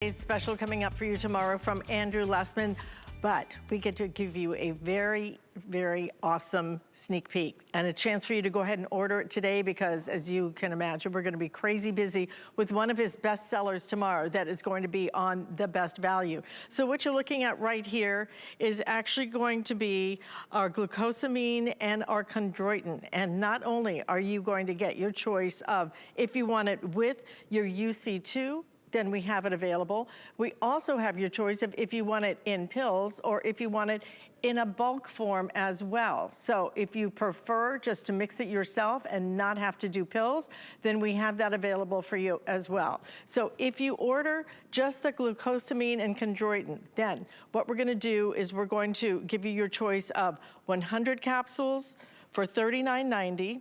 Special coming up for you tomorrow from Andrew Lessman, but we get to give you a very, very awesome sneak peek and a chance for you to go ahead and order it today because, as you can imagine, we're going to be crazy busy with one of his best sellers tomorrow that is going to be on the best value. So what you're looking at right here is actually going to be our glucosamine and our chondroitin. And not only are you going to get your choice of if you want it with your UC2, then we have it available. We also have your choice of if you want it in pills or if you want it in a bulk form as well. So if you prefer just to mix it yourself and not have to do pills, then we have that available for you as well. So if you order just the glucosamine and chondroitin, then what we're gonna do is we're going to give you your choice of 100 capsules for $39.90,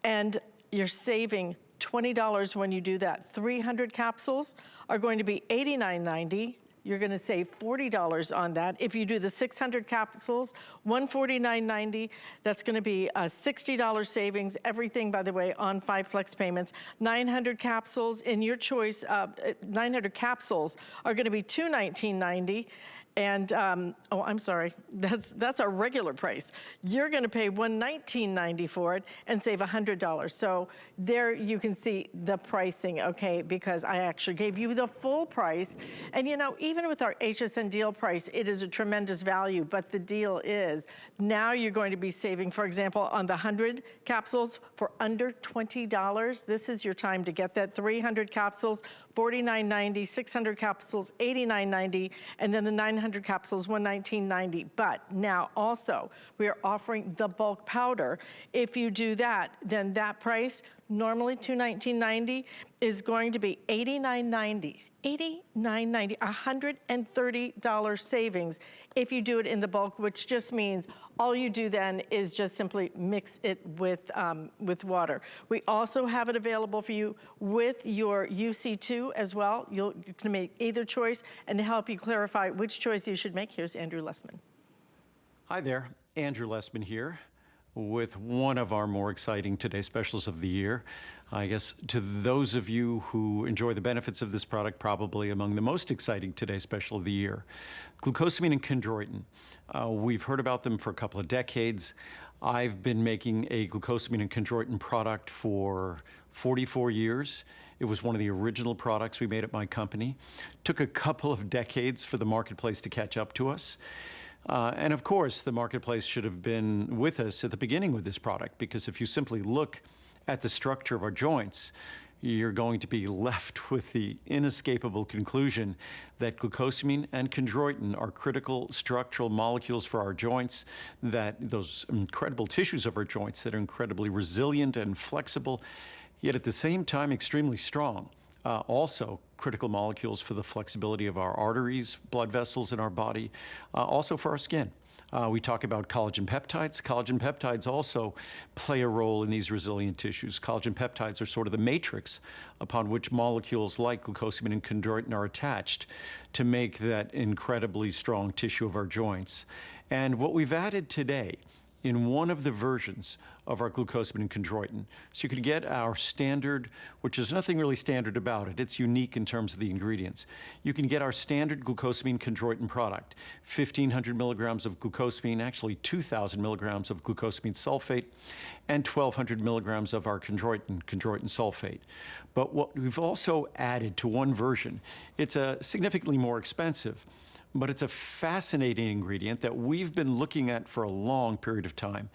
and you're saving $20 when you do that. 300 capsules are going to be $89.90. You're gonna save $40 on that. If you do the 600 capsules, $149.90, that's gonna be a $60 savings. Everything, by the way, on 5 flex payments. 900 capsules in your choice, 900 capsules are gonna be $219.90. And, oh, I'm sorry, that's our regular price. You're gonna pay $119.90 for it and save $100. So there you can see the pricing, okay, because I actually gave you the full price. And you know, even with our HSN deal price, it is a tremendous value, but the deal is, now you're going to be saving, for example, on the 100 capsules for under $20. This is your time to get that. 300 capsules, $49.90, 600 capsules, $89.90, and then the 900 capsules, $119.90. But now also, we are offering the bulk powder. If you do that, then that price, normally $219.90, is going to be $89.90. $89.90, $130 savings if you do it in the bulk, which just means all you do then is just simply mix it with water. We also have it available for you with your UC2 as well. You can make either choice, and to help you clarify which choice you should make, here's Andrew Lessman. Hi there, Andrew Lessman here with one of our more exciting Today Specials of the year. I guess to those of you who enjoy the benefits of this product, probably among the most exciting Today Special of the year. Glucosamine and chondroitin. We've heard about them for a couple of decades. I've been making a glucosamine and chondroitin product for 44 years. It was one of the original products we made at my company. Took a couple of decades for the marketplace to catch up to us. And of course, the marketplace should have been with us at the beginning with this product, because if you simply look at the structure of our joints, you're going to be left with the inescapable conclusion that glucosamine and chondroitin are critical structural molecules for our joints, that those incredible tissues of our joints that are incredibly resilient and flexible, yet at the same time extremely strong. Also critical molecules for the flexibility of our arteries, blood vessels in our body, also for our skin. We talk about collagen peptides. Collagen peptides also play a role in these resilient tissues. Collagen peptides are sort of the matrix upon which molecules like glucosamine and chondroitin are attached to make that incredibly strong tissue of our joints. And what we've added today in one of the versions of our glucosamine and chondroitin. So you can get our standard, which is nothing really standard about it. It's unique in terms of the ingredients. You can get our standard glucosamine chondroitin product, 1,500 milligrams of glucosamine, actually 2,000 milligrams of glucosamine sulfate, and 1,200 milligrams of our chondroitin sulfate. But what we've also added to one version, it's significantly more expensive, but it's a fascinating ingredient that we've been looking at for a long period of time.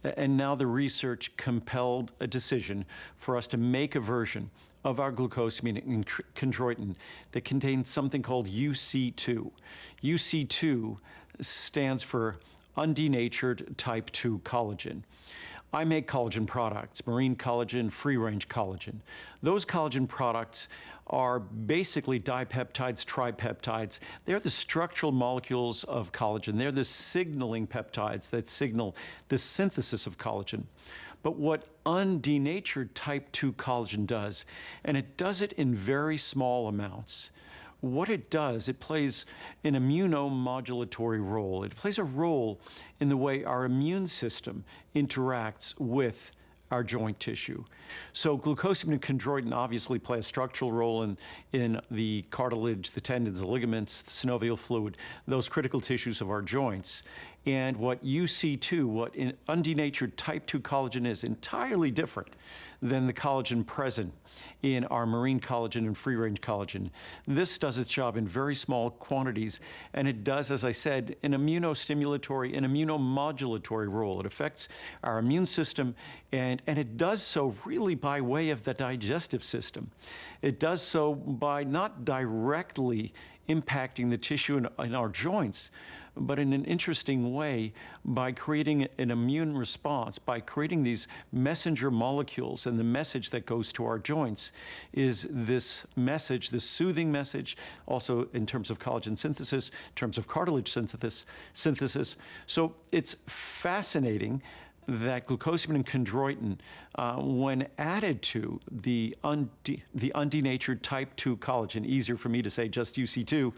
And now the research compelled a decision for us to make a version of our glucosamine and chondroitin that contains something called UC2. UC2 stands for undenatured type 2 collagen. I make collagen products, marine collagen, free-range collagen. Those collagen products are basically dipeptides, tripeptides. They're the structural molecules of collagen. They're the signaling peptides that signal the synthesis of collagen. But what undenatured type 2 collagen does, and it does it in very small amounts, what it does, it plays an immunomodulatory role. It plays a role in the way our immune system interacts with our joint tissue. So glucosamine and chondroitin obviously play a structural role in the cartilage, the tendons, the ligaments, the synovial fluid, those critical tissues of our joints. And what UC2, what in undenatured type 2 collagen is, entirely different than the collagen present in our marine collagen and free-range collagen. This does its job in very small quantities, and it does, as I said, an immunostimulatory and immunomodulatory role. It affects our immune system, and it does so really by way of the digestive system. It does so by not directly impacting the tissue in our joints, but in an interesting way by creating an immune response, by creating these messenger molecules. And the message that goes to our joints is this message, this soothing message, also in terms of collagen synthesis, in terms of cartilage synthesis. So it's fascinating that glucosamine and chondroitin, when added to the undenatured type 2 collagen, easier for me to say just UC2,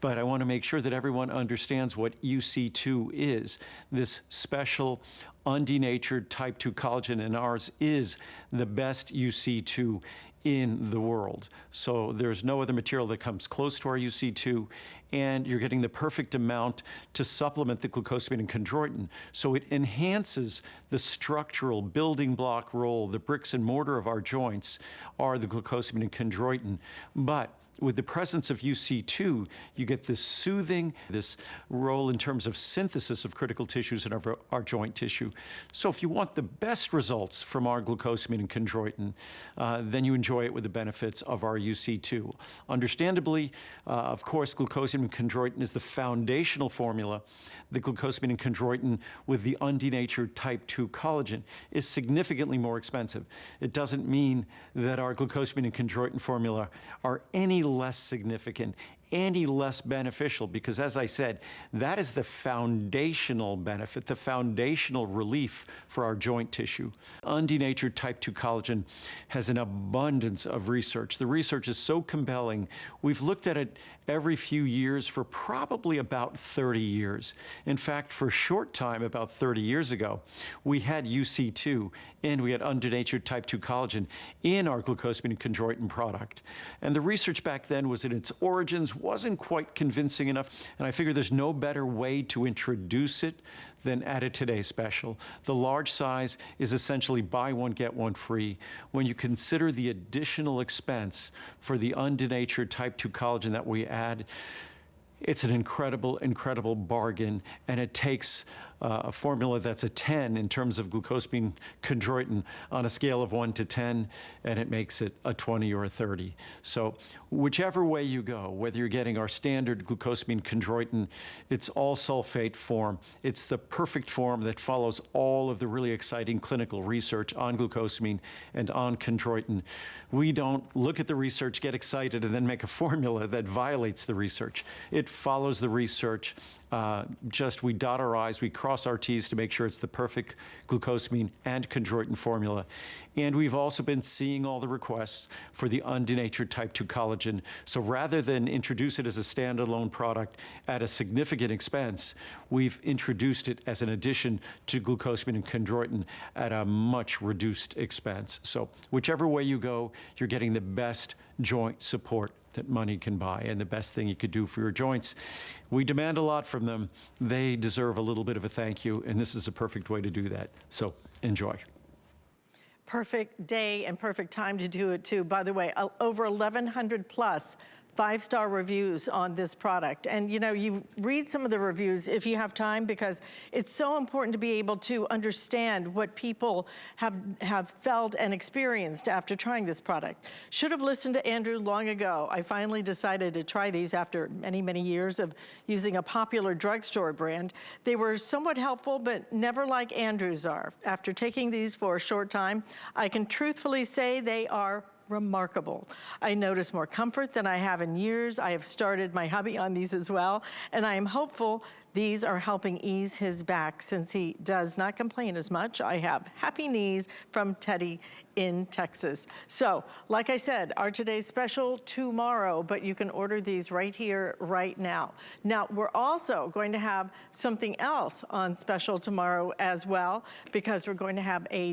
but I want to make sure that everyone understands what UC2 is, this special undenatured type 2 collagen, and ours is the best UC2 in the world. So there's no other material that comes close to our UC2, and you're getting the perfect amount to supplement the glucosamine and chondroitin. So it enhances the structural building block role. The bricks and mortar of our joints are the glucosamine and chondroitin. But with the presence of UC2, you get this soothing, this role in terms of synthesis of critical tissues in our joint tissue. So if you want the best results from our glucosamine and chondroitin, then you enjoy it with the benefits of our UC2. Understandably, of course, glucosamine and chondroitin is the foundational formula. The glucosamine and chondroitin with the undenatured type 2 collagen is significantly more expensive. It doesn't mean that our glucosamine and chondroitin formula are any less significant, any less beneficial, because as I said, that is the foundational benefit, the foundational relief for our joint tissue. Undenatured type 2 collagen has an abundance of research. The research is so compelling. We've looked at it every few years for probably about 30 years. In fact, for a short time, about 30 years ago, we had UC2 and we had undenatured type 2 collagen in our glucosamine and chondroitin product. And the research back then was in its origins, wasn't quite convincing enough, and I figured there's no better way to introduce it than at a Today Special. The large size is essentially buy one, get one free. When you consider the additional expense for the undenatured type 2 collagen that we add, it's an incredible, incredible bargain, and it takes a formula that's a 10 in terms of glucosamine chondroitin on a scale of 1 to 10, and it makes it a 20 or a 30. So whichever way you go, whether you're getting our standard glucosamine chondroitin, it's all sulfate form. It's the perfect form that follows all of the really exciting clinical research on glucosamine and on chondroitin. We don't look at the research, get excited, and then make a formula that violates the research. It follows the research. We dot our I's, we cross our T's to make sure it's the perfect glucosamine and chondroitin formula. And we've also been seeing all the requests for the undenatured type 2 collagen. So rather than introduce it as a standalone product at a significant expense, we've introduced it as an addition to glucosamine and chondroitin at a much reduced expense. So whichever way you go, you're getting the best joint support that money can buy, and the best thing you could do for your joints. We demand a lot from them. They deserve a little bit of a thank you, and this is a perfect way to do that. So enjoy. Perfect day and perfect time to do it too. By the way, over 1,100 plus 5-star reviews on this product. And you know, you read some of the reviews if you have time, because it's so important to be able to understand what people have felt and experienced after trying this product. Should have listened to Andrew long ago. I finally decided to try these after many, many years of using a popular drugstore brand. They were somewhat helpful, but never like Andrew's are. After taking these for a short time, I can truthfully say they are remarkable. I notice more comfort than I have in years. I have started my hubby on these as well, and I am hopeful these are helping ease his back since he does not complain as much. I have happy knees from Teddy in Texas. So, like I said, our today's special tomorrow, but you can order these right here, right now. Now, we're also going to have something else on special tomorrow as well, because we're going to have a